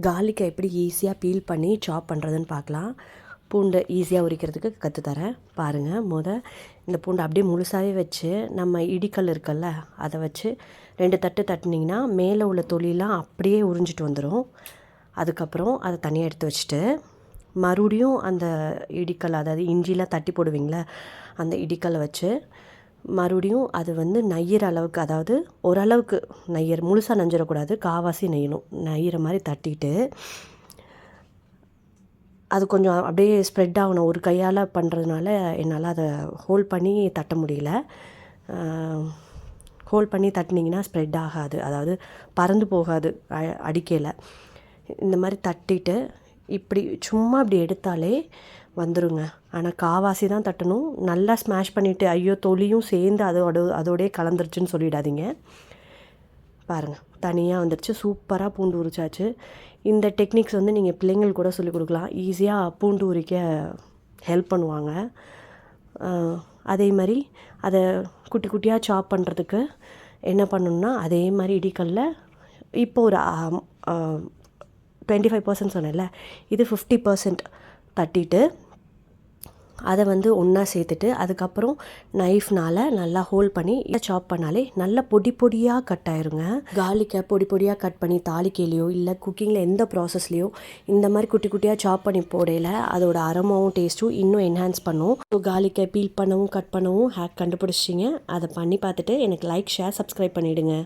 கார்லிக்கை எப்படி ஈஸியாக பீல் பண்ணி சாப் பண்ணுறதுன்னு பார்க்கலாம். பூண்டை ஈஸியாக உரிக்கிறதுக்கு கற்றுத்தரேன் பாருங்கள். இந்த பூண்டை அப்படியே முழுசாகவே வச்சு நம்ம இடிக்கல் இருக்குல்ல அதை வச்சு 2 தட்டு தட்டினீங்கன்னா மேலே உள்ள தொலிலாம் அப்படியே உறிஞ்சிட்டு வந்துடும். அதுக்கப்புறம் அதை தனியாக எடுத்து வச்சுட்டு மறுபடியும் அந்த இடிக்கல், அதாவது இஞ்சிலாம் தட்டி போடுவீங்களே அந்த இடிக்கல்லை வச்சு மறுபடியும் அது நெய்யிற அளவுக்கு, அதாவது ஓரளவுக்கு நெய்யர், முழுசாக நஞ்சிடக்கூடாது, காவாசி நெய்யணும், நெய்யிற மாதிரி தட்டிட்டு அது கொஞ்சம் அப்படியே ஸ்ப்ரெட் ஆகணும். ஒரு கையால் பண்ணுறதுனால என்னால் அதை ஹோல்ட் பண்ணி தட்ட முடியல. ஹோல்ட் பண்ணி தட்டினீங்கன்னா ஸ்ப்ரெட் ஆகாது, அதாவது பறந்து போகாது அடிக்கையில். இந்த மாதிரி தட்டிட்டு இப்படி சும்மா இப்படி எடுத்தாலே வந்துடுங்க. ஆனால் காவாசி தான் தட்டணும். நல்லா ஸ்மாஷ் பண்ணிவிட்டு ஐயோ தொலியும் சேர்ந்து அதோடய கலந்துருச்சுன்னு சொல்லிடாதீங்க. பாருங்கள், தனியாக வந்துடுச்சு. சூப்பராக பூண்டு உரிச்சாச்சு. இந்த டெக்னிக்ஸ் நீங்கள் பிள்ளைங்களுக்கு கூட சொல்லிக் கொடுக்கலாம். ஈஸியாக பூண்டு உரிக்க ஹெல்ப் பண்ணுவாங்க. அதே மாதிரி அதை குட்டி குட்டியாக சாப் பண்ணுறதுக்கு என்ன பண்ணணுன்னா, அதே மாதிரி இடிக்கல்ல இப்போ ஒரு 25% சொன்னேன்ல, இது 50% தட்டிட்டு அதை ஒன்றா சேர்த்துட்டு அதுக்கப்புறம் நைஃப்னால் நல்லா ஹோல்ட் பண்ணி சாப் பண்ணாலே நல்லா பொடி பொடியாக கட் ஆயிருங்க. கார்லிக்கை பொடி பொடியாக கட் பண்ணி தாளிக்கையிலையோ இல்லை குக்கிங்கில் எந்த ப்ராசஸ்லையோ இந்த மாதிரி குட்டி குட்டியாக சாப் பண்ணி போடையில் அதோட அரோமாவும் டேஸ்ட்டும் இன்னும் என்ஹான்ஸ் பண்ணும். ஸோ கார்லிக்கை பீல் பண்ணவும் கட் பண்ணவும் ஹேக் கண்டுபிடிச்சிங்க. அதை பண்ணி பார்த்துட்டு எனக்கு லைக், ஷேர், சப்ஸ்கிரைப் பண்ணிவிடுங்க.